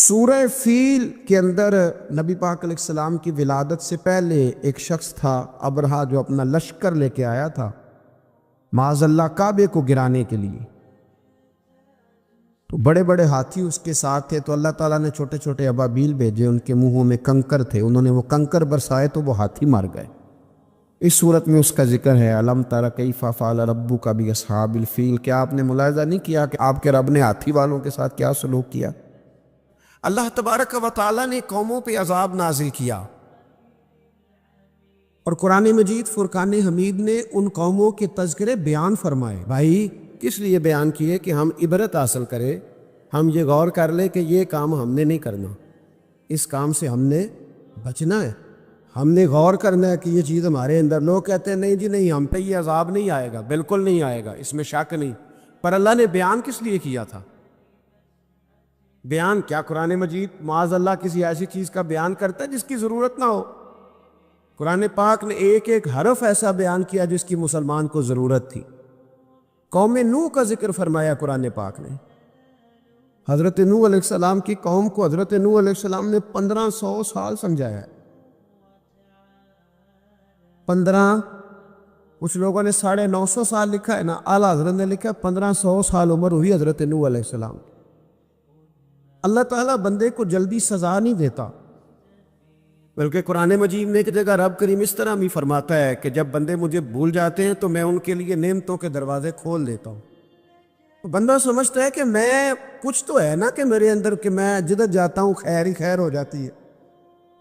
سورہ فیل کے اندر نبی پاک علیہ السلام کی ولادت سے پہلے ایک شخص تھا ابرہا، جو اپنا لشکر لے کے آیا تھا معاذ اللہ کعبے کو گرانے کے لیے۔ تو بڑے بڑے ہاتھی اس کے ساتھ تھے، تو اللہ تعالیٰ نے چھوٹے چھوٹے ابابیل بھیجے، ان کے منہوں میں کنکر تھے، انہوں نے وہ کنکر برسائے تو وہ ہاتھی مار گئے۔ اس صورت میں اس کا ذکر ہے الم تر کیف فعل ربک باصحاب الفیل۔ کیا آپ نے ملاحظہ نہیں کیا کہ آپ کے رب نے ہاتھی والوں کے ساتھ کیا سلوک کیا؟ اللہ تبارک و تعالیٰ نے قوموں پہ عذاب نازل کیا، اور قرآن مجید فرقان حمید نے ان قوموں کے تذکرے بیان فرمائے۔ بھائی کس لیے بیان کیے؟ کہ ہم عبرت حاصل کریں، ہم یہ غور کر لیں کہ یہ کام ہم نے نہیں کرنا، اس کام سے ہم نے بچنا ہے، ہم نے غور کرنا ہے کہ یہ چیز ہمارے اندر۔ لوگ کہتے ہیں نہیں جی نہیں، ہم پہ یہ عذاب نہیں آئے گا، بالکل نہیں آئے گا، اس میں شک نہیں۔ پر اللہ نے بیان کس لیے کیا تھا؟ بیان کیا قرآن مجید معاذ اللہ کسی ایسی چیز کا بیان کرتا ہے جس کی ضرورت نہ ہو؟ قرآن پاک نے ایک ایک حرف ایسا بیان کیا جس کی مسلمان کو ضرورت تھی۔ قوم نوح کا ذکر فرمایا قرآن پاک نے۔ حضرت نوح علیہ السلام کی قوم کو حضرت نوح علیہ السلام نے 1500 سال سمجھایا ہے۔ 15، کچھ لوگوں نے 950 سال لکھا ہے نا، اعلیٰ حضرت نے لکھا 1500 سال عمر ہوئی حضرت نوح علیہ السلام۔ اللہ تعالیٰ بندے کو جلدی سزا نہیں دیتا، بلکہ قرآن مجید میں ایک جگہ رب کریم اس طرح بھی فرماتا ہے کہ جب بندے مجھے بھول جاتے ہیں تو میں ان کے لیے نعمتوں کے دروازے کھول دیتا ہوں۔ تو بندہ سمجھتا ہے کہ میں کچھ تو ہے نا کہ میرے اندر، کہ میں جدھر جاتا ہوں خیر ہی خیر ہو جاتی ہے،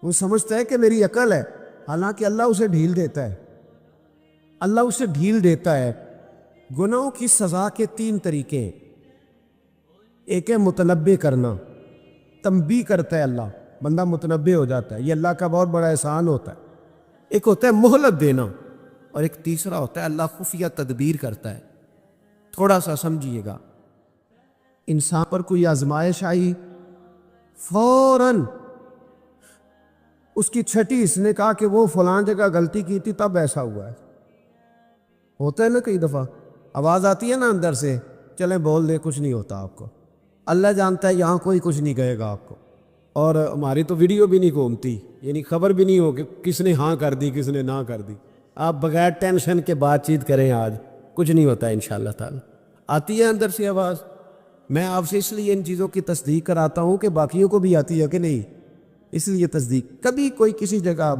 وہ سمجھتا ہے کہ میری عقل ہے، حالانکہ اللہ اسے ڈھیل دیتا ہے۔ اللہ اسے ڈھیل دیتا ہے۔ گناہوں کی سزا کے 3 طریقے ہیں۔ ایک ہے متنبع کرنا، تنبیہ کرتا ہے اللہ، بندہ متنبع ہو جاتا ہے، یہ اللہ کا بہت بڑا احسان ہوتا ہے۔ ایک ہوتا ہے مہلت دینا، اور ایک تیسرا ہوتا ہے اللہ خفیہ تدبیر کرتا ہے۔ تھوڑا سا سمجھیے گا، انسان پر کوئی آزمائش آئی، فوراً اس کی چھٹی اس نے کہا کہ وہ فلاں جگہ غلطی کی تھی تب ایسا ہوا ہے۔ ہوتا ہے نا کئی دفعہ آواز آتی ہے نا اندر سے، چلیں بول دیں کچھ نہیں ہوتا آپ کو۔ اللہ جانتا ہے یہاں کوئی کچھ نہیں کہے گا آپ کو، اور ہماری تو ویڈیو بھی نہیں گھومتی، یعنی خبر بھی نہیں ہو کہ کس نے ہاں کر دی کس نے نہ کر دی۔ آپ بغیر ٹینشن کے بات چیت کریں، آج کچھ نہیں ہوتا انشاءاللہ تعالی۔ آتی ہے اندر سے آواز، میں آپ سے اس لیے ان چیزوں کی تصدیق کراتا ہوں کہ باقیوں کو بھی آتی ہے کہ نہیں، اس لیے تصدیق۔ کبھی کوئی کسی جگہ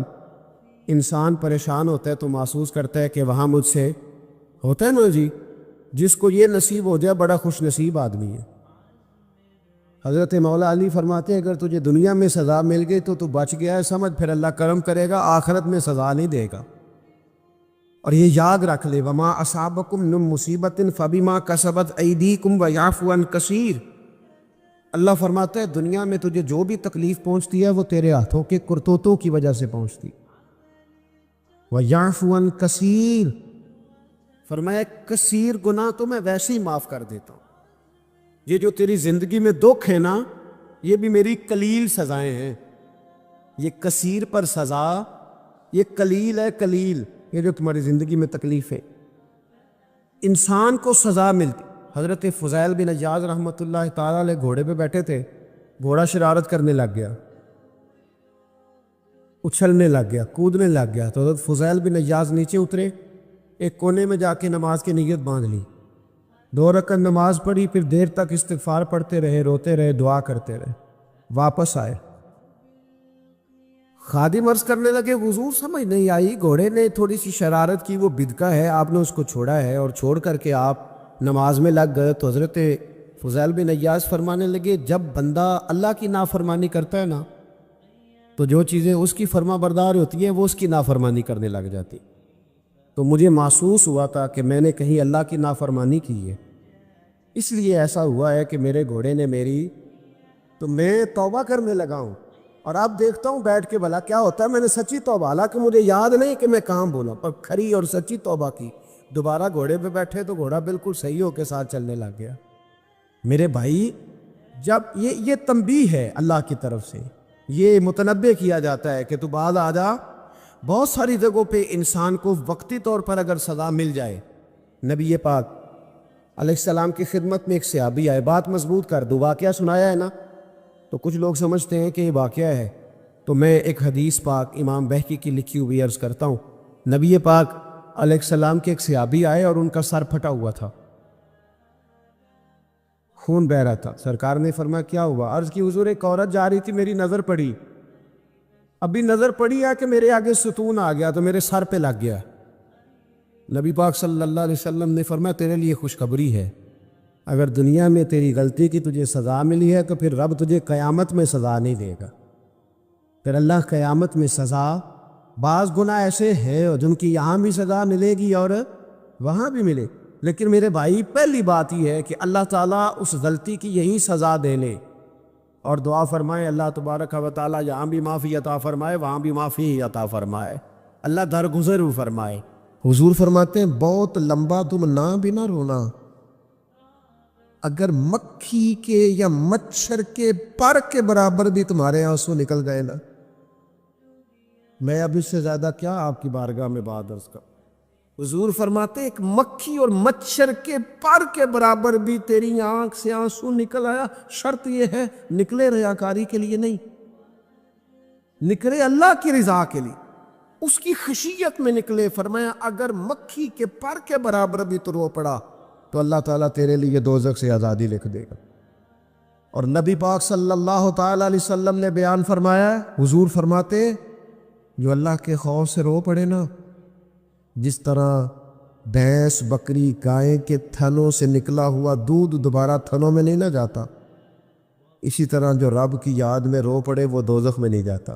انسان پریشان ہوتا ہے تو محسوس کرتا ہے کہ وہاں مجھ سے ہوتا ہے نا جی، جس کو یہ نصیب ہو جائے بڑا خوش نصیب آدمی ہے۔ حضرت مولا علی فرماتے ہیں اگر تجھے دنیا میں سزا مل گئی تو بچ گیا ہے، سمجھ پھر اللہ کرم کرے گا، آخرت میں سزا نہیں دے گا۔ اور یہ یاد رکھ لے، وما اصابکم من مصیبت فبما کسبت ایدیکم ویعفو عن کثیر۔ اللہ فرماتا ہے دنیا میں تجھے جو بھی تکلیف پہنچتی ہے وہ تیرے ہاتھوں کے کرتوتوں کی وجہ سے پہنچتی، ویعفو عن کثیر، فرمایا کثیر گناہ تو میں ویسے ہی معاف کر دیتا ہوں۔ یہ جو تیری زندگی میں دکھ ہے نا، یہ بھی میری قلیل سزائیں ہیں۔ یہ کثیر پر سزا، یہ قلیل ہے، قلیل یہ جو تمہاری زندگی میں تکلیف ہے۔ انسان کو سزا ملتی۔ حضرت فضیل بن عیاض رحمۃ اللہ تعالیٰ علیہ گھوڑے پہ بیٹھے تھے، گھوڑا شرارت کرنے لگ گیا، اچھلنے لگ گیا، کودنے لگ گیا، تو حضرت فضیل بن عیاض نیچے اترے، ایک کونے میں جا کے نماز کی نیت باندھ لی، 2 رکعت نماز پڑھی، پھر دیر تک استغفار پڑھتے رہے، روتے رہے، دعا کرتے رہے، واپس آئے۔ خادم عرض کرنے لگے حضور سمجھ نہیں آئی، گھوڑے نے تھوڑی سی شرارت کی، وہ بدکا ہے، آپ نے اس کو چھوڑا ہے اور چھوڑ کر کے آپ نماز میں لگ گئے۔ تو حضرت فضیل بن عیاض فرمانے لگے جب بندہ اللہ کی نافرمانی کرتا ہے نا، تو جو چیزیں اس کی فرما بردار ہوتی ہیں وہ اس کی نافرمانی کرنے لگ جاتی۔ تو مجھے محسوس ہوا تھا کہ میں نے کہیں اللہ کی نافرمانی کی ہے، اس لیے ایسا ہوا ہے کہ میرے گھوڑے نے میری، تو میں توبہ کرنے لگا ہوں، اور اب دیکھتا ہوں بیٹھ کے بھلا کیا ہوتا ہے۔ میں نے سچی توبہ، حالانکہ مجھے یاد نہیں کہ میں کہاں بولا، پر کھری اور سچی توبہ کی۔ دوبارہ گھوڑے پہ بیٹھے تو گھوڑا بالکل صحیح ہو کے ساتھ چلنے لگ گیا۔ میرے بھائی، جب یہ تنبیہ ہے اللہ کی طرف سے، یہ متنبع کیا جاتا ہے کہ تو بعد آ جا۔ بہت ساری جگہوں پہ انسان کو وقتی طور پر اگر سزا مل جائے، نبی پاک علیہ السلام کی خدمت میں ایک صحابی آئے، بات مضبوط کر دو، واقعہ سنایا ہے نا، تو کچھ لوگ سمجھتے ہیں کہ یہ واقعہ ہے، تو میں ایک حدیث پاک امام بہقی کی لکھی ہوئی عرض کرتا ہوں۔ نبی پاک علیہ السلام کے ایک صحابی آئے اور ان کا سر پھٹا ہوا تھا، خون بہ رہا تھا۔ سرکار نے فرمایا کیا ہوا؟ عرض کی حضور ایک عورت جا رہی تھی، میری نظر پڑی، ابھی نظر پڑی ہے کہ میرے آگے ستون آ گیا تو میرے سر پہ لگ گیا۔ نبی پاک صلی اللہ علیہ وسلم نے فرمایا تیرے لیے خوشخبری ہے، اگر دنیا میں تیری غلطی کی تجھے سزا ملی ہے تو پھر رب تجھے قیامت میں سزا نہیں دے گا۔ پھر اللہ قیامت میں سزا، بعض گناہ ایسے ہیں جن کی یہاں بھی سزا ملے گی اور وہاں بھی ملے، لیکن میرے بھائی پہلی بات یہ ہے کہ اللہ تعالیٰ اس غلطی کی یہی سزا دے لے، اور دعا فرمائے اللہ تبارک و تعالیٰ یہاں بھی معافی عطا فرمائے، وہاں بھی معافی عطا فرمائے، اللہ درگزر بھی فرمائے۔ حضور فرماتے ہیں بہت لمبا تم نہ بھی نہ رونا، اگر مکھی کے یا مچھر کے پر کے برابر بھی تمہارے آنسو نکل گئے نا، میں اب اس سے زیادہ کیا آپ کی بارگاہ میں بات عرض کروں۔ حضور فرماتے ایک مکھی اور مچھر کے پر کے برابر بھی تیری آنکھ سے آنسو نکل آیا، شرط یہ ہے نکلے ریاکاری کے لیے نہیں، نکلے اللہ کی رضا کے لیے، اس کی خشیت میں نکلے۔ فرمایا اگر مکھی کے پر کے برابر بھی تو رو پڑا تو اللہ تعالیٰ تیرے لیے دوزخ سے آزادی لکھ دے گا۔ اور نبی پاک صلی اللہ تعالیٰ علیہ وسلم نے بیان فرمایا، حضور فرماتے جو اللہ کے خوف سے رو پڑے نا، جس طرح بھینس بکری گائے کے تھنوں سے نکلا ہوا دودھ دوبارہ تھنوں میں نہیں نہ جاتا، اسی طرح جو رب کی یاد میں رو پڑے وہ دوزخ میں نہیں جاتا۔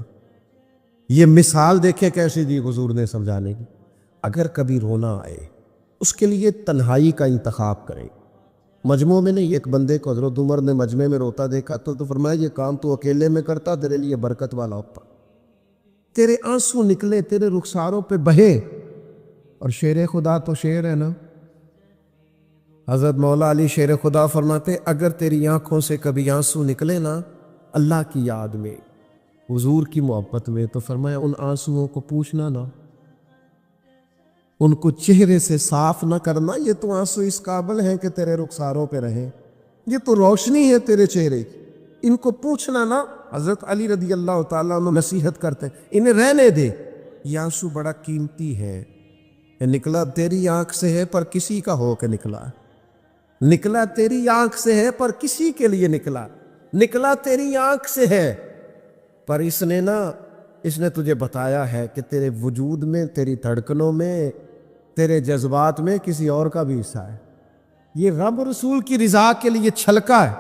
یہ مثال دیکھے کیسی دی حضور نے سمجھانے کی۔ اگر کبھی رونا آئے اس کے لیے تنہائی کا انتخاب کریں، مجمع میں نہیں۔ ایک بندے کو حضرت عمر نے مجمع میں روتا دیکھا تو فرمایا یہ کام تو اکیلے میں کرتا تیرے لیے برکت والا ہوتا، تیرے آنسو نکلے تیرے رخساروں پہ بہے۔ اور شیر خدا تو شیر ہے نا، حضرت مولا علی شیر خدا فرماتے اگر تیری آنکھوں سے کبھی آنسو نکلے نا اللہ کی یاد میں، حضور کی محبت میں، تو فرمایا ان آنسوؤں کو پوچھنا نا، ان کو چہرے سے صاف نہ کرنا، یہ تو آنسو اس قابل ہیں کہ تیرے رخساروں پہ رہیں، یہ تو روشنی ہے تیرے چہرے کی، ان کو پوچھنا نا۔ حضرت علی رضی اللہ تعالیٰ عنہ نصیحت کرتے ہیں انہیں رہنے دے، یہ آنسو بڑا قیمتی ہے، یہ نکلا تیری آنکھ سے ہے پر کسی کا ہو کے نکلا، نکلا تیری آنکھ سے ہے پر کسی کے لیے نکلا، نکلا تیری آنکھ سے ہے پر اس نے تجھے بتایا ہے کہ تیرے وجود میں، تیری دھڑکنوں میں، تیرے جذبات میں کسی اور کا بھی حصہ ہے۔ یہ رب رسول کی رضا کے لیے چھلکا ہے۔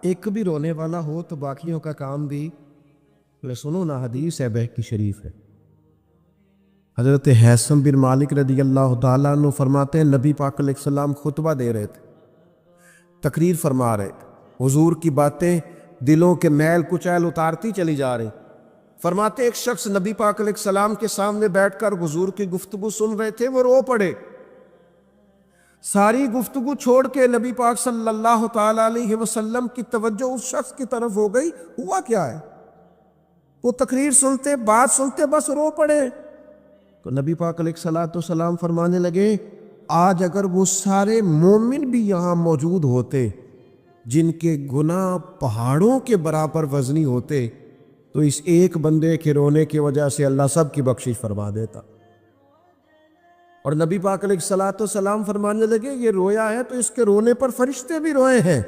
ایک بھی رونے والا ہو تو باقیوں کا کام بھی سنو نا، حدیث ہے بہقی شریف ہے۔ حضرت حیثم بن مالک رضی اللہ تعالیٰ عنہ فرماتے ہیں نبی پاک علیہ السلام خطبہ دے رہے تھے، تقریر فرما رہے تھے، حضور کی باتیں دلوں کے میل کچیل اتارتی چلی جا رہی۔ فرماتے ایک شخص نبی پاک علیہ السلام کے سامنے بیٹھ کر حضور کی گفتگو سن رہے تھے، وہ رو پڑے، ساری گفتگو چھوڑ کے نبی پاک صلی اللہ تعالیٰ علیہ وسلم کی توجہ اس شخص کی طرف ہو گئی۔ ہوا کیا ہے؟ وہ تقریر سنتے، بات سنتے بس رو پڑے۔ تو نبی پاک علیہ السلام فرمانے لگے آج اگر وہ سارے مومن بھی یہاں موجود ہوتے جن کے گناہ پہاڑوں کے برابر وزنی ہوتے تو اس ایک بندے کے رونے کی وجہ سے اللہ سب کی بخشش فرما دیتا۔ اور نبی پاک علیہ السلام فرمانے لگے یہ رویا ہے تو اس کے رونے پر فرشتے بھی روئے ہیں،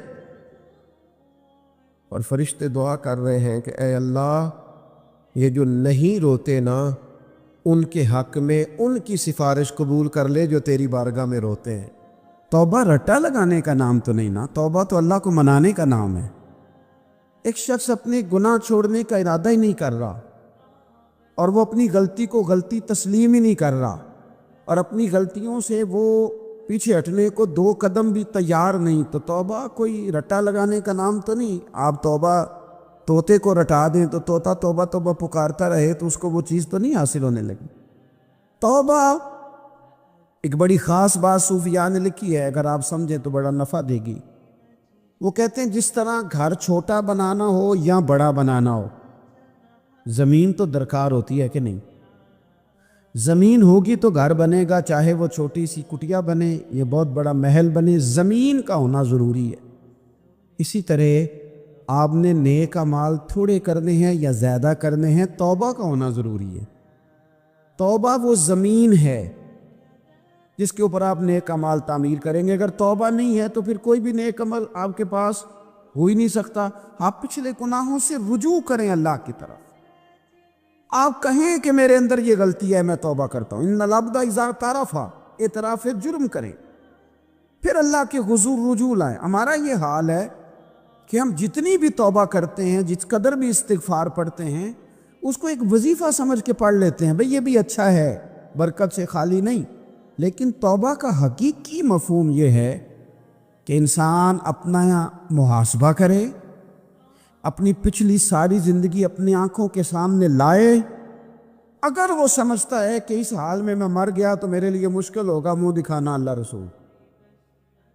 اور فرشتے دعا کر رہے ہیں کہ اے اللہ یہ جو نہیں روتے نا ان کے حق میں ان کی سفارش قبول کر لے جو تیری بارگاہ میں روتے ہیں۔ توبہ رٹا لگانے کا نام تو نہیں نا، توبہ تو اللہ کو منانے کا نام ہے۔ ایک شخص اپنے گناہ چھوڑنے کا ارادہ ہی نہیں کر رہا، اور وہ اپنی غلطی کو غلطی تسلیم ہی نہیں کر رہا، اور اپنی غلطیوں سے وہ پیچھے ہٹنے کو 2 قدم بھی تیار نہیں، تو توبہ کوئی رٹا لگانے کا نام تو نہیں۔ آپ توبہ طوطے کو رٹا دیں تو طوطا توبہ توبہ پکارتا رہے تو اس کو وہ چیز تو نہیں حاصل ہونے لگی۔ توبہ ایک بڑی خاص بات صوفیاء نے لکھی ہے، اگر آپ سمجھیں تو بڑا نفع دے گی۔ وہ کہتے ہیں جس طرح گھر چھوٹا بنانا ہو یا بڑا بنانا ہو، زمین تو درکار ہوتی ہے کہ نہیں؟ زمین ہوگی تو گھر بنے گا، چاہے وہ چھوٹی سی کٹیا بنے یا بہت بڑا محل بنے، زمین کا ہونا ضروری ہے۔ اسی طرح آپ نے نیک اعمال تھوڑے کرنے ہیں یا زیادہ کرنے ہیں، توبہ کا ہونا ضروری ہے۔ توبہ وہ زمین ہے جس کے اوپر آپ نیک اعمال تعمیر کریں گے۔ اگر توبہ نہیں ہے تو پھر کوئی بھی نیک عمل آپ کے پاس ہو ہی نہیں سکتا۔ آپ پچھلے گناہوں سے رجوع کریں اللہ کی طرف، آپ کہیں کہ میرے اندر یہ غلطی ہے، میں توبہ کرتا ہوں۔ ان العبد اذا اعترف، اعتراف جرم کریں، پھر اللہ کے حضور رجوع لائیں۔ ہمارا یہ حال ہے کہ ہم جتنی بھی توبہ کرتے ہیں، جس قدر بھی استغفار پڑھتے ہیں، اس کو ایک وظیفہ سمجھ کے پڑھ لیتے ہیں، بھئی یہ بھی اچھا ہے، برکت سے خالی نہیں۔ لیکن توبہ کا حقیقی مفہوم یہ ہے کہ انسان اپنا محاسبہ کرے، اپنی پچھلی ساری زندگی اپنی آنکھوں کے سامنے لائے۔ اگر وہ سمجھتا ہے کہ اس حال میں مر گیا تو میرے لیے مشکل ہوگا منہ دکھانا اللہ رسول،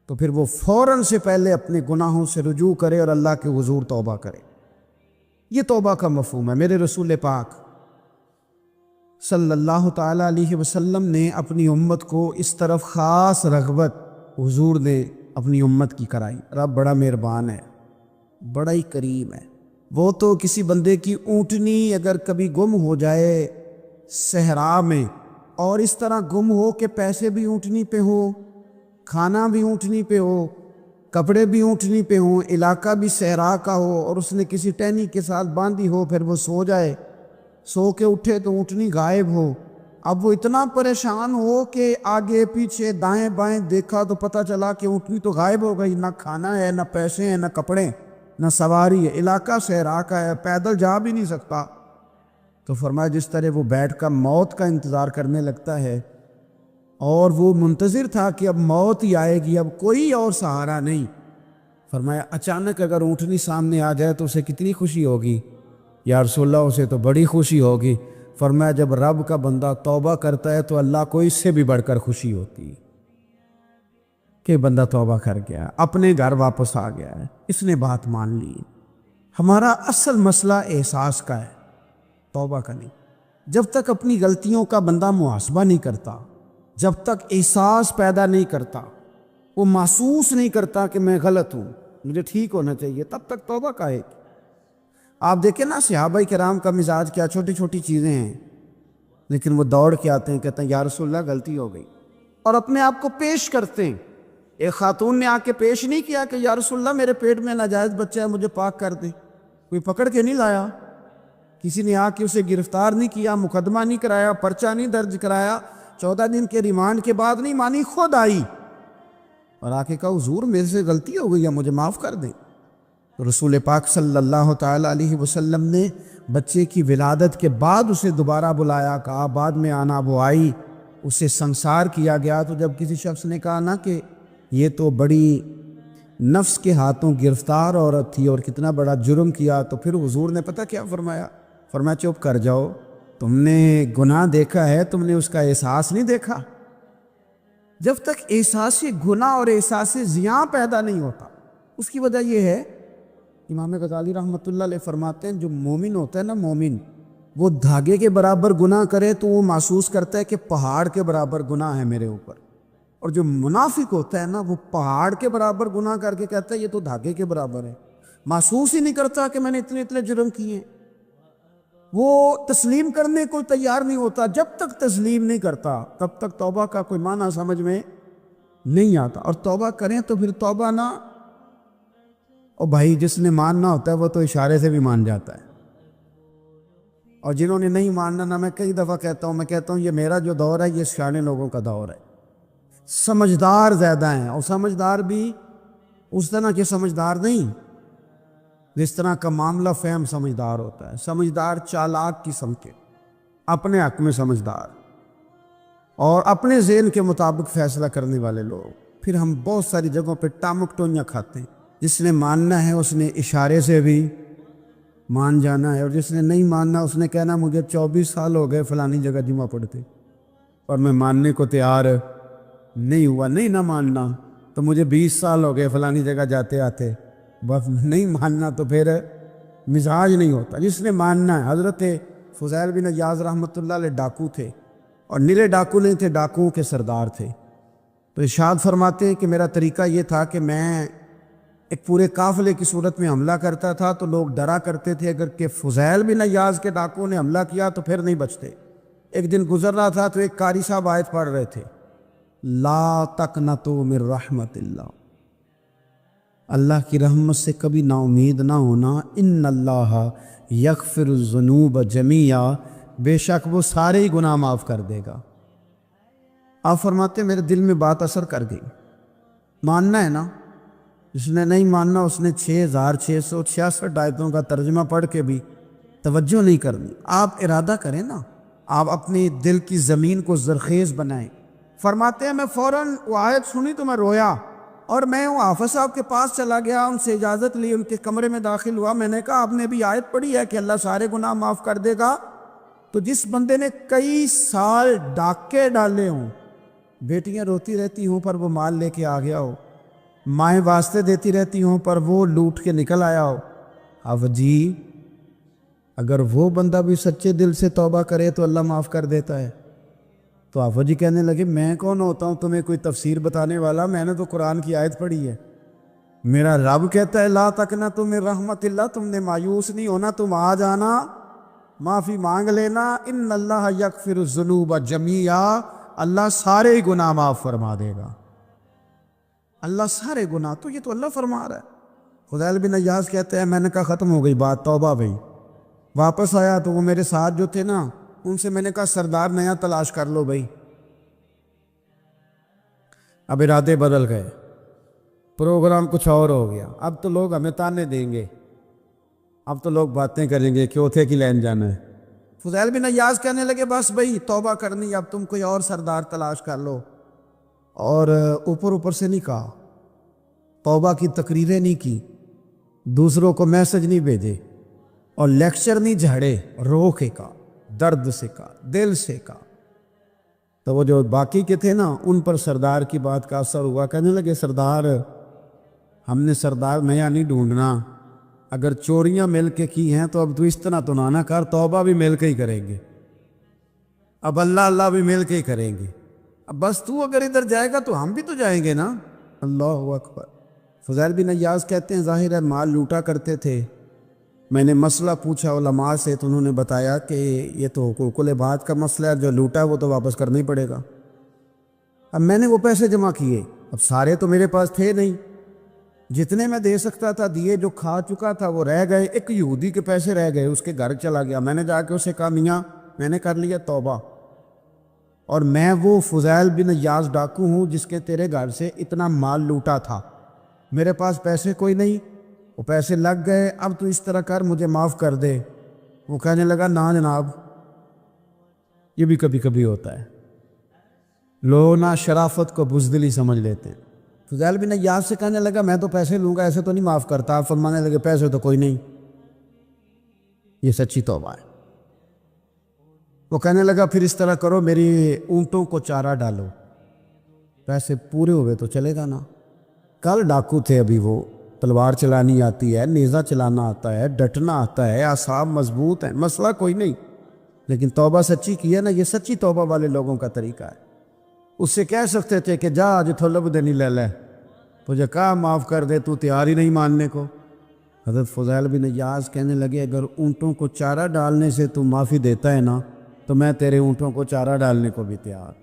تو پھر وہ فوراً سے پہلے اپنے گناہوں سے رجوع کرے اور اللہ کے حضور توبہ کرے۔ یہ توبہ کا مفہوم ہے۔ میرے رسول پاک صلی اللہ تعالیٰ علیہ وسلم نے اپنی امت کو اس طرف خاص رغبت حضور نے اپنی امت کی کرائی۔ رب بڑا مہربان ہے، بڑا ہی کریم ہے۔ وہ تو کسی بندے کی اونٹنی اگر کبھی گم ہو جائے صحرا میں، اور اس طرح گم ہو کہ پیسے بھی اونٹنی پہ ہو، کھانا بھی اونٹنی پہ ہو، کپڑے بھی اونٹنی پہ ہوں، علاقہ بھی صحرا کا ہو، اور اس نے کسی ٹہنی کے ساتھ باندھی ہو، پھر وہ سو جائے، سو کے اٹھے تو اونٹنی غائب ہو۔ اب وہ اتنا پریشان ہو کہ آگے پیچھے دائیں بائیں دیکھا تو پتہ چلا کہ اونٹنی تو غائب ہو گئی، نہ کھانا ہے، نہ پیسے ہیں، نہ کپڑے، نہ سواری ہے، علاقہ صحرا کا ہے، پیدل جا بھی نہیں سکتا۔ تو فرمایا جس طرح وہ بیٹھ کر موت کا انتظار کرنے لگتا ہے، اور وہ منتظر تھا کہ اب موت ہی آئے گی، اب کوئی اور سہارا نہیں، فرمایا اچانک اگر اونٹنی سامنے آ جائے تو اسے کتنی خوشی ہوگی؟ یا رسول اللہ اسے تو بڑی خوشی ہوگی۔ فرمایا جب رب کا بندہ توبہ کرتا ہے تو اللہ کو اس سے بھی بڑھ کر خوشی ہوتی ہے کہ بندہ توبہ کر گیا، اپنے گھر واپس آ گیا ہے، اس نے بات مان لی۔ ہمارا اصل مسئلہ احساس کا ہے، توبہ کا نہیں۔ جب تک اپنی غلطیوں کا بندہ محاسبہ نہیں کرتا، جب تک احساس پیدا نہیں کرتا، وہ محسوس نہیں کرتا کہ میں غلط ہوں، مجھے ٹھیک ہونا چاہیے، تب تک توبہ کا ہے۔ آپ دیکھیں نا صحابہ کرام کا مزاج کیا، چھوٹی چھوٹی چیزیں ہیں لیکن وہ دوڑ کے آتے ہیں، کہتے ہیں یا رسول اللہ غلطی ہو گئی، اور اپنے آپ کو پیش کرتے ہیں۔ ایک خاتون نے آ کے پیش نہیں کیا کہ یا رسول اللہ میرے پیٹ میں ناجائز بچہ ہے، مجھے پاک کر دیں، کوئی پکڑ کے نہیں لایا، کسی نے آ کے اسے گرفتار نہیں کیا، مقدمہ نہیں کرایا، پرچہ نہیں درج کرایا، 14 دن کے ریمانڈ کے بعد نہیں مانی، خود آئی اور آ کے کہا حضور میرے سے غلطی ہو گئی ہے، مجھے معاف کر دیں۔ رسول پاک صلی اللہ تعالیٰ علیہ وسلم نے بچے کی ولادت کے بعد اسے دوبارہ بلایا، کہا بعد میں آنا، وہ آئی، اسے سنسار کیا گیا۔ تو جب کسی شخص نے کہا نا کہ یہ تو بڑی نفس کے ہاتھوں گرفتار عورت تھی اور کتنا بڑا جرم کیا، تو پھر حضور نے پتہ کیا فرمایا؟ فرمایا چپ کر جاؤ، تم نے گناہ دیکھا ہے، تم نے اس کا احساس نہیں دیکھا۔ جب تک احساس گناہ اور احساس زیاں پیدا نہیں ہوتا، اس کی وجہ یہ ہے، امام غزالی رحمۃ اللہ علیہ فرماتے ہیں جو مومن ہوتا ہے نا، مومن وہ دھاگے کے برابر گناہ کرے تو وہ محسوس کرتا ہے کہ پہاڑ کے برابر گناہ ہے میرے اوپر، اور جو منافق ہوتا ہے نا وہ پہاڑ کے برابر گناہ کر کے کہتا ہے یہ تو دھاگے کے برابر ہے، محسوس ہی نہیں کرتا کہ میں نے اتنے جرم کیے ہیں۔ وہ تسلیم کرنے کو تیار نہیں ہوتا، جب تک تسلیم نہیں کرتا تب تک توبہ کا کوئی معنی سمجھ میں نہیں آتا۔ اور توبہ کریں تو پھر توبہ نہ، اور بھائی جس نے ماننا ہوتا ہے وہ تو اشارے سے بھی مان جاتا ہے، اور جنہوں نے نہیں ماننا نا، میں کئی دفعہ کہتا ہوں یہ میرا جو دور ہے یہ سیانے لوگوں کا دور ہے، سمجھدار زیادہ ہیں، اور سمجھدار بھی اس طرح کے سمجھدار نہیں جس طرح کا معاملہ فہم سمجھدار ہوتا ہے۔ سمجھدار چالاک قسم کے، اپنے حق میں سمجھدار اور اپنے ذہن کے مطابق فیصلہ کرنے والے لوگ۔ پھر ہم بہت ساری جگہوں پہ ٹامک ٹونیاں کھاتے ہیں، جس نے ماننا ہے اس نے اشارے سے بھی مان جانا ہے، اور جس نے نہیں ماننا اس نے کہنا مجھے 24 سال ہو گئے فلانی جگہ جمعہ پڑھتے اور میں ماننے کو تیار نہیں ہوا۔ نہیں نہ ماننا تو مجھے 20 سال ہو گئے فلانی جگہ جاتے آتے، بس نہیں ماننا تو پھر مزاج نہیں ہوتا۔ جس نے ماننا ہے، حضرت فضیل بن عیاض رحمۃ اللہ علیہ ڈاکو تھے، اور نرے ڈاکو نہیں تھے، ڈاکوؤں کے سردار تھے۔ تو ارشاد فرماتے ہیں کہ میرا طریقہ یہ تھا کہ میں ایک پورے قافلے کی صورت میں حملہ کرتا تھا تو لوگ ڈرا کرتے تھے اگر کہ فضیل بن عیاض کے ڈاکوؤں نے حملہ کیا تو پھر نہیں بچتے۔ ایک دن گزر رہا تھا تو ایک قاری صاحب آیت پڑھ رہے تھے، لا تقنطوا من رحمت اللہ، اللہ کی رحمت سے کبھی نا امید نہ ہونا، ان اللہ یغفر الذنوب جمیعا، بے شک وہ سارے ہی گناہ معاف کر دے گا۔ آپ فرماتے میرے دل میں بات اثر کر گئی، ماننا ہے نا، جس نے نہیں ماننا اس نے 6666 آیتوں کا ترجمہ پڑھ کے بھی توجہ نہیں کرنی۔ آپ ارادہ کریں نا، آپ اپنی دل کی زمین کو زرخیز بنائیں۔ فرماتے ہیں میں فوراً وہ آیت سنی تو میں رویا، اور میں وہ حافظ صاحب کے پاس چلا گیا، ان سے اجازت لی، ان کے کمرے میں داخل ہوا۔ میں نے کہا آپ نے بھی آیت پڑھی ہے کہ اللہ سارے گناہ معاف کر دے گا؟ تو جس بندے نے کئی سال ڈاکے ڈالے ہوں، بیٹیاں روتی رہتی ہوں پر وہ مال لے کے آ گیا ہو، مائیں واسطے دیتی رہتی ہوں پر وہ لوٹ کے نکل آیا ہو، اب جی اگر وہ بندہ بھی سچے دل سے توبہ کرے تو اللہ معاف کر دیتا ہے۔ تو آفا جی کہنے لگے میں کون ہوتا ہوں تمہیں کوئی تفسیر بتانے والا، میں نے تو قرآن کی آیت پڑھی ہے، میرا رب کہتا ہے لا تقنطوا من رحمت اللہ، تم نے مایوس نہیں ہونا، تم آ جانا، معافی مانگ لینا، ان اللہ یغفر الذنوب جمیعا، اللہ سارے گناہ معاف فرما دے گا، اللہ سارے گناہ۔ تو یہ تو اللہ فرما رہا ہے۔ فضیل بن عیاض کہتے ہیں میں نے کہا ختم ہو گئی بات، توبہ بھائی۔ واپس آیا تو وہ میرے ساتھ جو تھے نا ان سے میں نے کہا سردار نیا تلاش کر لو بھائی۔ اب ارادے بدل گئے، پروگرام کچھ اور ہو گیا، اب تو لوگ ہمیں تانے دیں گے، اب تو لوگ باتیں کریں گے کہ اوتھے کی لین جانا ہے۔ فضیل بن عیاض کہنے لگے بس بھائی توبہ کرنی، اب تم کوئی اور سردار تلاش کر لو، اور اوپر سے نہیں کہا، توبہ کی تقریریں نہیں کی، دوسروں کو میسج نہیں بھیجے، اور لیکچر نہیں جھاڑے، رو کے کہا، درد سے کہا، دل سے کہا۔ تو وہ جو باقی کے تھے نا ان پر سردار کی بات کا اثر ہوا، کہنے لگے سردار ہم نے سردار نیا نہیں ڈھونڈنا، اگر چوریاں مل کے کی ہیں تو اب تو اس طرح تو نہ کر، توبہ بھی مل کے ہی کریں گے، اب اللہ بھی مل کے ہی کریں گے، اب بس تو اگر ادھر جائے گا تو ہم بھی تو جائیں گے نا۔ اللہ اکبر۔ فضیل بن عیاض کہتے ہیں ظاہر ہے مال لوٹا کرتے تھے، میں نے مسئلہ پوچھا علماء سے تو انہوں نے بتایا کہ یہ تو حقوق العباد کا مسئلہ ہے، جو لوٹا ہے وہ تو واپس کرنا ہی پڑے گا۔ اب میں نے وہ پیسے جمع کیے، اب سارے تو میرے پاس تھے نہیں، جتنے میں دے سکتا تھا دیے، جو کھا چکا تھا وہ رہ گئے، ایک یہودی کے پیسے رہ گئے، اس کے گھر چلا گیا، میں نے جا کے اسے کہا میاں میں نے کر لیا توبہ، اور میں وہ فضیل بن عیاض ڈاکو ہوں جس کے تیرے گھر سے اتنا مال لوٹا تھا، میرے پاس پیسے کوئی نہیں، وہ پیسے لگ گئے، اب تو اس طرح کر مجھے معاف کر دے۔ وہ کہنے لگا نا جناب، یہ بھی کبھی کبھی ہوتا ہے، لوگ نا شرافت کو بزدلی سمجھ لیتے ہیں۔ فضیل بن عیاض سے کہنے لگا میں تو پیسے لوں گا، ایسے تو نہیں معاف کرتا۔ آپ فرمانے لگے پیسے تو کوئی نہیں، یہ سچی توبہ ہے۔ وہ کہنے لگا پھر اس طرح کرو میری اونٹوں کو چارہ ڈالو، پیسے پورے ہوئے تو چلے گا نا۔ کل ڈاکو تھے، ابھی وہ تلوار چلانی آتی ہے، نیزہ چلانا آتا ہے، ڈٹنا آتا ہے، اعصاب مضبوط ہیں، مسئلہ کوئی نہیں، لیکن توبہ سچی کی ہے نا، یہ سچی توبہ والے لوگوں کا طریقہ ہے۔ اس سے کہہ سکتے تھے کہ جا آج تھلب دینی لے لے، تجھے کہا معاف کر دے، تو تیار ہی نہیں ماننے کو۔ حضرت فضیل بن عیاض کہنے لگے اگر اونٹوں کو چارہ ڈالنے سے تو معافی دیتا ہے نا تو میں تیرے اونٹوں کو چارہ ڈالنے کو بھی تیار،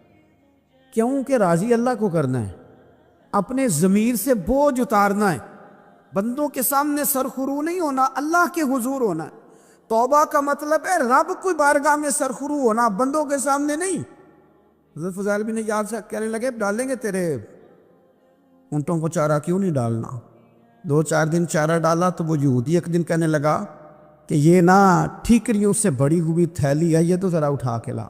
کیوں کہ راضی اللہ کو کرنا ہے، اپنے ضمیر سے بوجھ اتارنا ہے، بندوں کے سامنے سرخرو نہیں ہونا، اللہ کے حضور ہونا ہے۔ توبہ کا مطلب ہے رب کوئی بارگاہ میں سرخرو ہونا، بندوں کے سامنے نہیں۔ حضرت فضیل بن عیاض سے کہنے لگے ڈالیں گے تیرے اونٹوں کو چارہ، کیوں نہیں ڈالنا؟ 2-4 دن چارہ ڈالا تو وہ یہودی ایک دن کہنے لگا کہ یہ نا ٹھیکریوں سے بڑی ہوئی تھیلی ہے، یہ تو ذرا اٹھا کے لا۔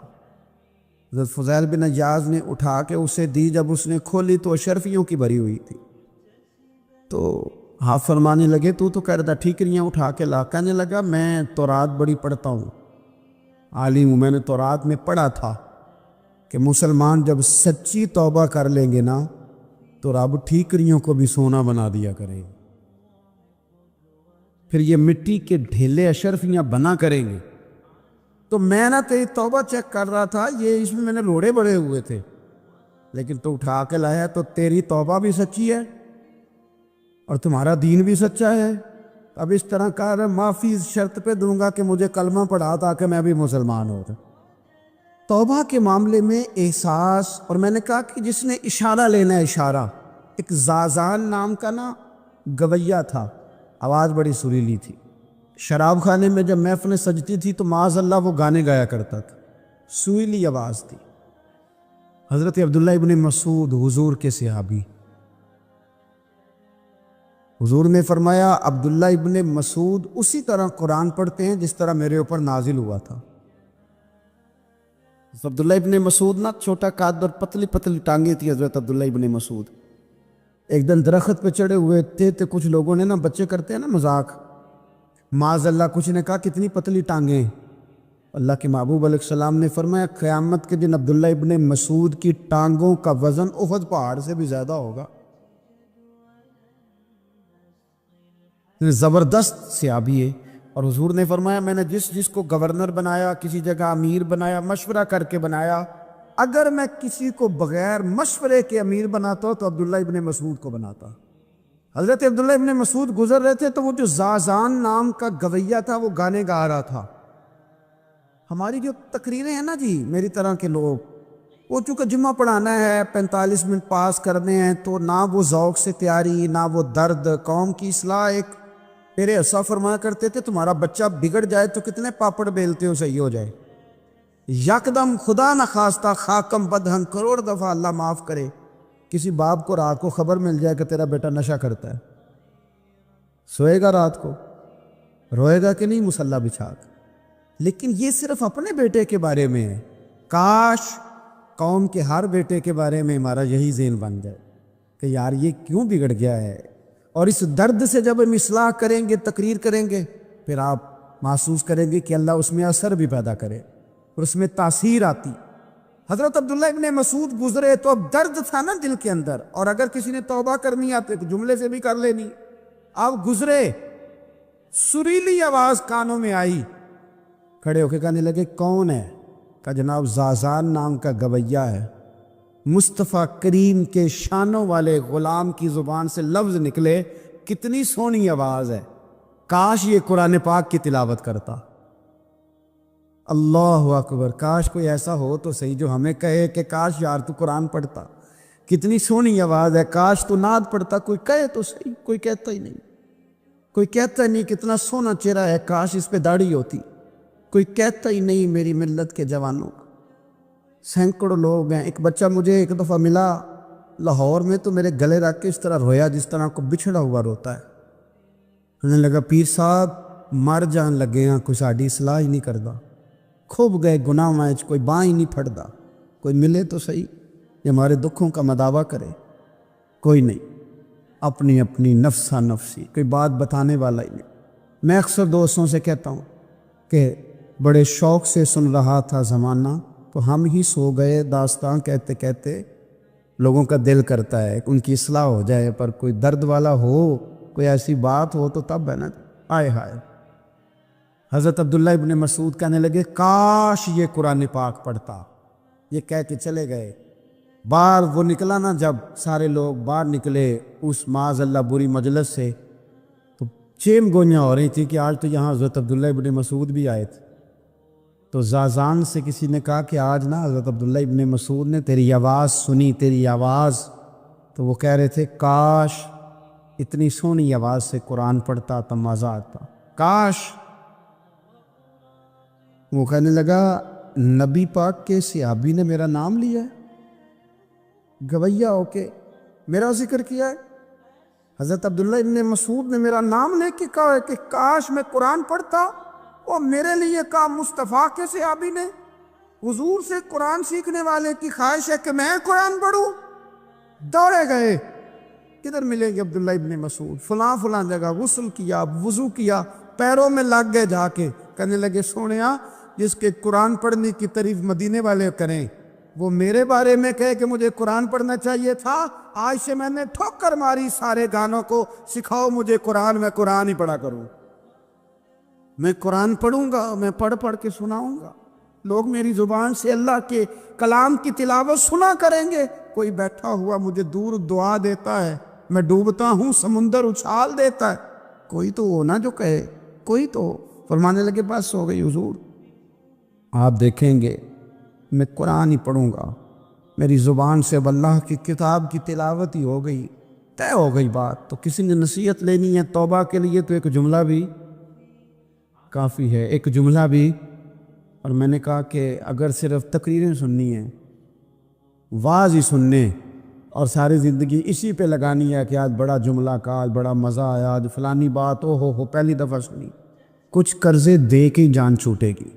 حضرت فضیل بن عیاض نے اٹھا کے اسے دی، جب اس نے کھولی تو اشرفیوں کی بھری ہوئی تھی۔ تو آپ فرمانے لگے تو کہہ رہا تھا ٹھیکریاں اٹھا کے لا، کہنے لگا میں تورات بڑی پڑھتا ہوں، عالم ہوں، میں نے تورات میں پڑھا تھا کہ مسلمان جب سچی توبہ کر لیں گے نا تو رب ٹھیکریوں کو بھی سونا بنا دیا کرے گا، پھر یہ مٹی کے ڈھیلے اشرفیاں بنا کریں گے۔ تو میں نا تیری توبہ چیک کر رہا تھا، یہ اس میں نے روڑے بڑے ہوئے تھے، لیکن تو اٹھا کے لایا تو تیری توبہ بھی سچی ہے اور تمہارا دین بھی سچا ہے. اب اس طرح کہا رہا معافی اس شرط پہ دوں گا کہ مجھے کلمہ پڑھا تاکہ میں بھی مسلمان ہو جاؤں. توبہ کے معاملے میں احساس، اور میں نے کہا کہ جس نے اشارہ لینا ہے اشارہ، ایک زازان نام کا نا گویا تھا، آواز بڑی سریلی تھی. شراب خانے میں جب محفلیں سجتی تھی تو معاذ اللہ وہ گانے گایا کرتا تھا، سریلی آواز تھی. حضرت عبداللہ ابن مسعود حضور کے صحابی، حضور نے فرمایا عبداللہ ابن مسعود اسی طرح قرآن پڑھتے ہیں جس طرح میرے اوپر نازل ہوا تھا. عبداللہ ابن مسعود نا چھوٹا قد اور پتلی پتلی ٹانگیں تھی حضرت عبداللہ ابن مسعود. ایک دن درخت پہ چڑھے ہوئے تھے تو کچھ لوگوں نے نا، بچے کرتے ہیں نا مذاق، معاذ اللہ کچھ نے کہا کتنی پتلی ٹانگیں. اللہ کے محبوب علیہ السلام نے فرمایا قیامت کے دن عبداللہ ابن مسعود کی ٹانگوں کا وزن احد پہاڑ سے بھی زیادہ ہوگا. زبردست صحابی ہے. اور حضور نے فرمایا میں نے جس کو گورنر بنایا، کسی جگہ امیر بنایا، مشورہ کر کے بنایا، اگر میں کسی کو بغیر مشورے کے امیر بناتا تو عبداللہ ابن مسعود کو بناتا. حضرت عبداللہ ابن مسعود گزر رہے تھے تو وہ جو زازان نام کا گویا تھا وہ گانے گا رہا تھا. ہماری جو تقریریں ہیں نا جی، میری طرح کے لوگ، وہ چونکہ جمعہ پڑھانا ہے، 45 منٹ پاس کرنے ہیں، تو نہ وہ ذوق سے تیاری، نہ وہ درد. قوم کی اصلاح. ایک میرے اسا فرمایا کرتے تھے تمہارا بچہ بگڑ جائے تو کتنے پاپڑ بیلتے ہو صحیح ہو جائے. یکدم خدا نہ خواستہ خاکم بدہن کروڑ دفعہ اللہ معاف کرے کسی باپ کو رات کو خبر مل جائے کہ تیرا بیٹا نشہ کرتا ہے، سوئے گا رات کو؟ روئے گا کہ نہیں مصلی بچھا کے؟ لیکن یہ صرف اپنے بیٹے کے بارے میں ہے. کاش قوم کے ہر بیٹے کے بارے میں ہمارا یہی ذہن بن جائے کہ یار یہ کیوں بگڑ گیا ہے. اور اس درد سے جب ہم اصلاح کریں گے، تقریر کریں گے، پھر آپ محسوس کریں گے کہ اللہ اس میں اثر بھی پیدا کرے اور اس میں تاثیر آتی. حضرت عبداللہ ابن مسعود گزرے تو اب درد تھا نا دل کے اندر، اور اگر کسی نے توبہ کرنی آتے تو جملے سے بھی کر لینی. اب گزرے، سریلی آواز کانوں میں آئی، کھڑے ہو کے کہنے لگے کون ہے؟ کہا جناب زازان نام کا گویا ہے. مصطفیٰ کریم کے شانوں والے غلام کی زبان سے لفظ نکلے، کتنی سونی آواز ہے، کاش یہ قرآن پاک کی تلاوت کرتا. اللہ اکبر. کاش کوئی ایسا ہو تو صحیح جو ہمیں کہے کہ کاش یار تو قرآن پڑھتا، کتنی سونی آواز ہے، کاش تو نعت پڑھتا. کوئی کہے تو صحیح، کوئی کہتا ہی نہیں. کوئی کہتا ہی نہیں کتنا سونا چہرہ ہے، کاش اس پہ داڑھی ہوتی. کوئی کہتا ہی نہیں میری ملت کے جوانوں. سینکڑوں لوگ ہیں. ایک بچہ مجھے ایک دفعہ ملا لاہور میں تو میرے گلے رکھ کے اس طرح رویا جس طرح کو بچھڑا ہوا روتا ہے. انہیں لگا پیر صاحب مر جان لگے ہیں، کوئی ساڑی اصلاح ہی نہیں کرتا، کھوب گئے گناہ وائچ، کوئی باں ہی نہیں پھڑتا. کوئی ملے تو صحیح یہ ہمارے دکھوں کا مداوع کرے. کوئی نہیں، اپنی اپنی نفسہ نفسی، کوئی بات بتانے والا ہی نہیں. میں اکثر دوستوں سے کہتا ہوں کہ بڑے شوق سے سن رہا تھا زمانہ تو ہم ہی سو گئے. داستان کہتے کہتے لوگوں کا دل کرتا ہے ان کی اصلاح ہو جائے، پر کوئی درد والا ہو، کوئی ایسی بات ہو تو تب ہے نا. آئے ہائے. حضرت عبداللہ ابن مسعود کہنے لگے کاش یہ قرآن پاک پڑھتا. یہ کہہ کے چلے گئے. باہر وہ نکلا نا، جب سارے لوگ باہر نکلے اس معاذ اللہ بری مجلس سے، تو چیم گوئیاں ہو رہی تھی کہ آج تو یہاں حضرت عبداللہ ابن مسعود بھی آئے تھے. تو زازان سے کسی نے کہا کہ آج نا حضرت عبداللہ ابن مسعود نے تیری آواز سنی، تیری آواز. تو وہ کہہ رہے تھے کاش اتنی سونی آواز سے قرآن پڑھتا تو مزہ آتا، کاش. وہ کہنے لگا نبی پاک کے صحابی نے میرا نام لیا ہے، گویا ہو کے میرا ذکر کیا ہے. حضرت عبداللہ ابن مسعود نے میرا نام لے کے کہا ہے کہ کاش میں قرآن پڑھتا. اور میرے لیے کہا مصطفیٰ کے صحابی نے، حضور سے قرآن سیکھنے والے کی خواہش ہے کہ میں قرآن پڑھوں. دوڑے گئے، کدھر ملیں گے عبداللہ ابن مسعود؟ فلاں فلاں جگہ غسل کیا، وضو کیا، پیروں میں لگ گئے جا کے. کہنے لگے سونیا جس کے قرآن پڑھنے کی تعریف مدینے والے کریں وہ میرے بارے میں کہے کہ مجھے قرآن پڑھنا چاہیے تھا. آج سے میں نے ٹھوکر ماری سارے گانوں کو، سکھاؤ مجھے قرآن، میں قرآن ہی پڑھا کروں. میں قرآن پڑھوں گا، میں پڑھ پڑھ کے سناؤں گا. لوگ میری زبان سے اللہ کے کلام کی تلاوت سنا کریں گے. کوئی بیٹھا ہوا مجھے دور دعا دیتا ہے، میں ڈوبتا ہوں سمندر اچھال دیتا ہے، کوئی تو ہو نا جو کہے، کوئی تو ہو۔ فرمانے لگے بس ہو گئی حضور، آپ دیکھیں گے میں قرآن ہی پڑھوں گا، میری زبان سے اب اللہ کی کتاب کی تلاوت ہی ہو گئی، طے ہو گئی بات۔ تو کسی نے نصیحت لینی ہے توبہ کے لیے تو ایک جملہ بھی کافی ہے، ایک جملہ بھی۔ اور میں نے کہا کہ اگر صرف تقریریں سننی ہیں، واعظ ہی سننے اور ساری زندگی اسی پہ لگانی ہے کہ آج بڑا جملہ کا، آج بڑا مزہ آیا، آج فلانی بات ہو پہلی دفعہ سنی، کچھ قرضے دے کے ہی جان چھوٹے گی،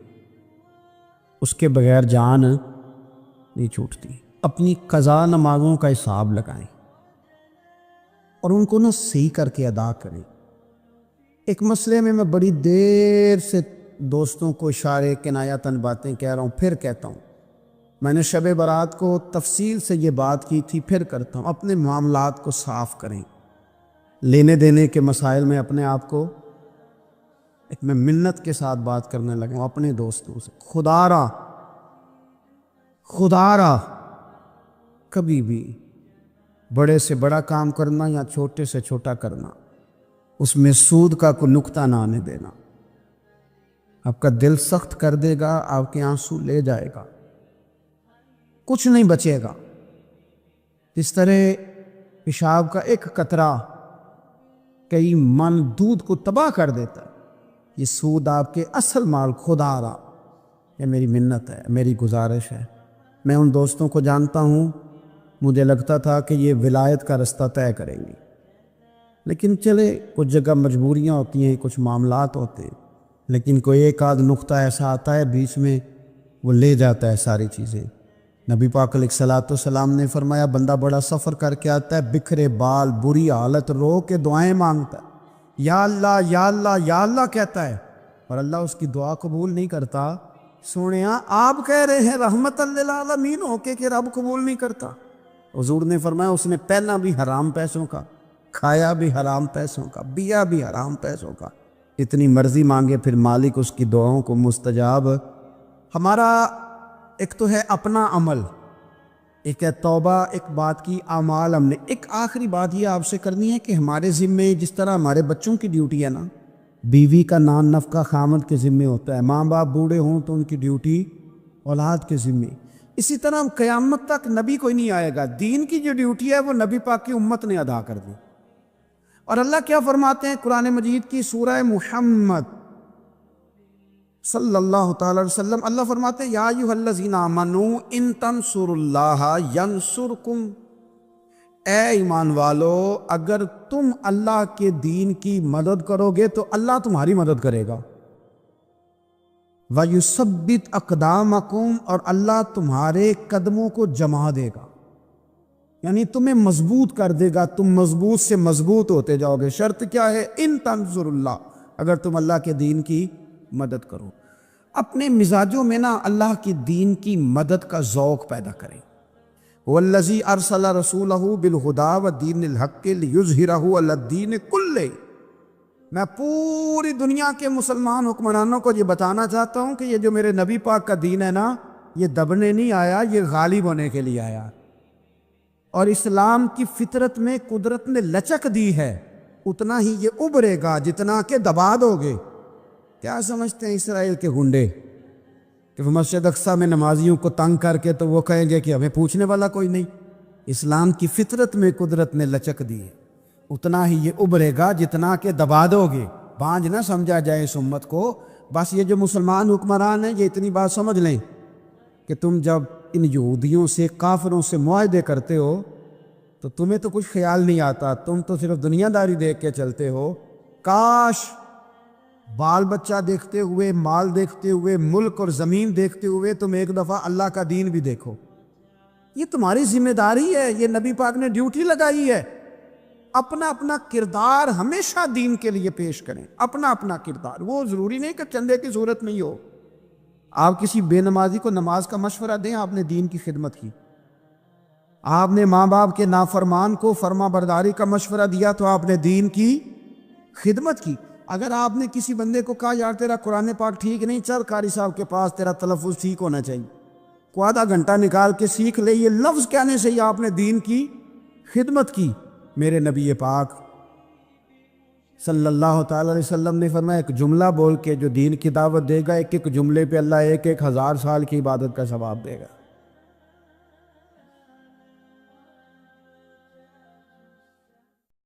اس کے بغیر جان نہیں چھوٹتی۔ اپنی قضا نمازوں کا حساب لگائیں اور ان کو صحیح کر کے ادا کریں۔ ایک مسئلے میں بڑی دیر سے دوستوں کو اشارے کنایتاً باتیں کہہ رہا ہوں، پھر کہتا ہوں، میں نے شب برات کو تفصیل سے یہ بات کی تھی، پھر کرتا ہوں، اپنے معاملات کو صاف کریں۔ لینے دینے کے مسائل میں اپنے آپ کو میں منت کے ساتھ بات کرنے لگا ہوں اپنے دوستوں سے، خدا را کبھی بھی بڑے سے بڑا کام کرنا یا چھوٹے سے چھوٹا کرنا، اس میں سود کا کوئی نقطہ نہ آنے دینا، آپ کا دل سخت کر دے گا، آپ کے آنسو لے جائے گا، کچھ نہیں بچے گا۔ اس طرح پیشاب کا ایک قطرہ کئی من دودھ کو تباہ کر دیتا ہے، یہ سود آپ کے اصل مال خدا را، یہ میری منت ہے، میری گزارش ہے۔ میں ان دوستوں کو جانتا ہوں، مجھے لگتا تھا کہ یہ ولایت کا رستہ طے کریں گی، لیکن چلے کچھ جگہ مجبوریاں ہوتی ہیں، کچھ معاملات ہوتے ہیں، لیکن کوئی ایک آدھ نقطہ ایسا آتا ہے بیچ میں، وہ لے جاتا ہے ساری چیزیں۔ نبی پاک علیہ الصلوۃ والسلام نے فرمایا بندہ بڑا سفر کر کے آتا ہے، بکھرے بال، بری حالت، رو کے دعائیں مانگتا ہے، یا اللہ یا اللہ یا اللہ کہتا ہے، اور اللہ اس کی دعا قبول نہیں کرتا۔ سونیا آپ کہہ رہے ہیں رحمت للعالمین ہو کے کہ رب قبول نہیں کرتا۔ حضور نے فرمایا اس نے پہنا بھی حرام پیسوں کا، کھایا بھی حرام پیسوں کا، پیا بھی حرام پیسوں کا، اتنی مرضی مانگے پھر مالک اس کی دعاؤں کو مستجاب۔ ہمارا ایک تو ہے اپنا عمل، ایک ہے توبہ، ایک بات کی اعمال۔ ہم نے ایک آخری بات یہ آپ سے کرنی ہے کہ ہمارے ذمے جس طرح ہمارے بچوں کی ڈیوٹی ہے نا، بیوی کا نان نفقہ خامد کے ذمے ہوتا ہے، ماں باپ بوڑھے ہوں تو ان کی ڈیوٹی اولاد کے ذمے، اسی طرح ہم قیامت تک نبی کوئی نہیں آئے گا، دین کی جو ڈیوٹی ہے وہ نبی پاک کی امت نے ادا کر دی۔ اور اللہ کیا فرماتے ہیں قرآن مجید کی سورہ محمد صلی اللہ تعالی علیہ وسلم، اللہ فرماتے ہیں یا ایھا الذین آمنوا ان تنصروا اللہ ینصرکم، اے ایمان والو اگر تم اللہ کے دین کی مدد کرو گے تو اللہ تمہاری مدد کرے گا، وَيُثَبِّتْ أَقْدَامَكُمْ، اور اللہ تمہارے قدموں کو جما دے گا، یعنی تمہیں مضبوط کر دے گا، تم مضبوط سے مضبوط ہوتے جاؤ گے۔ شرط کیا ہے؟ ان تنصروا اللہ، اگر تم اللہ کے دین کی مدد کرو۔ اپنے مزاجوں میں نا اللہ کی دین کی مدد کا ذوق پیدا کریں۔ وَالَّذِي أَرْسَلَ رَسُولَهُ بِالْهُدَىٰ وَدِينِ الْحَقِّ لِيُظْهِرَهُ عَلَى الدِّينِ كُلِّهِ، میں پوری دنیا کے مسلمان حکمرانوں کو یہ بتانا چاہتا ہوں کہ یہ جو میرے نبی پاک کا دین ہے نا، یہ دبنے نہیں آیا، یہ غالب ہونے کے لیے آیا۔ اور اسلام کی فطرت میں قدرت نے لچک دی ہے، اتنا ہی یہ ابھرے گا جتنا کہ دبا دو گے۔ کیا سمجھتے ہیں اسرائیل کے گنڈے کہ وہ مسجد اقصیٰ میں نمازیوں کو تنگ کر کے تو وہ کہیں گے کہ ہمیں پوچھنے والا کوئی نہیں؟ اسلام کی فطرت میں قدرت نے لچک دی ہے، اتنا ہی یہ ابھرے گا جتنا کہ دبا دو گے۔ بانجھ نہ سمجھا جائے اس امت کو، بس یہ جو مسلمان حکمران ہیں یہ اتنی بات سمجھ لیں کہ تم جب ان یہودیوں سے، کافروں سے معاہدے کرتے ہو تو تمہیں تو کچھ خیال نہیں آتا، تم تو صرف دنیا داری دیکھ کے چلتے ہو۔ کاش بال بچہ دیکھتے ہوئے، مال دیکھتے ہوئے، ملک اور زمین دیکھتے ہوئے تم ایک دفعہ اللہ کا دین بھی دیکھو۔ یہ تمہاری ذمہ داری ہے، یہ نبی پاک نے ڈیوٹی لگائی ہے۔ اپنا اپنا کردار ہمیشہ دین کے لیے پیش کریں، اپنا اپنا کردار، وہ ضروری نہیں کہ چندے کی صورت میں ہی ہو۔ آپ کسی بے نمازی کو نماز کا مشورہ دیں، آپ نے دین کی خدمت کی۔ آپ نے ماں باپ کے نافرمان کو فرما برداری کا مشورہ دیا تو آپ نے دین کی خدمت کی۔ اگر آپ نے کسی بندے کو کہا یار تیرا قرآن پاک ٹھیک نہیں، چل قاری صاحب کے پاس، تیرا تلفظ ٹھیک ہونا چاہیے، کو آدھا گھنٹہ نکال کے سیکھ لے، یہ لفظ کہنے سے ہی آپ نے دین کی خدمت کی۔ میرے نبی پاک صلی اللہ تعالیٰ علیہ وسلم نے فرمایا ایک جملہ بول کے جو دین کی دعوت دے گا، ایک ایک جملے پہ اللہ 1,000 سال کی عبادت کا ثواب دے گا۔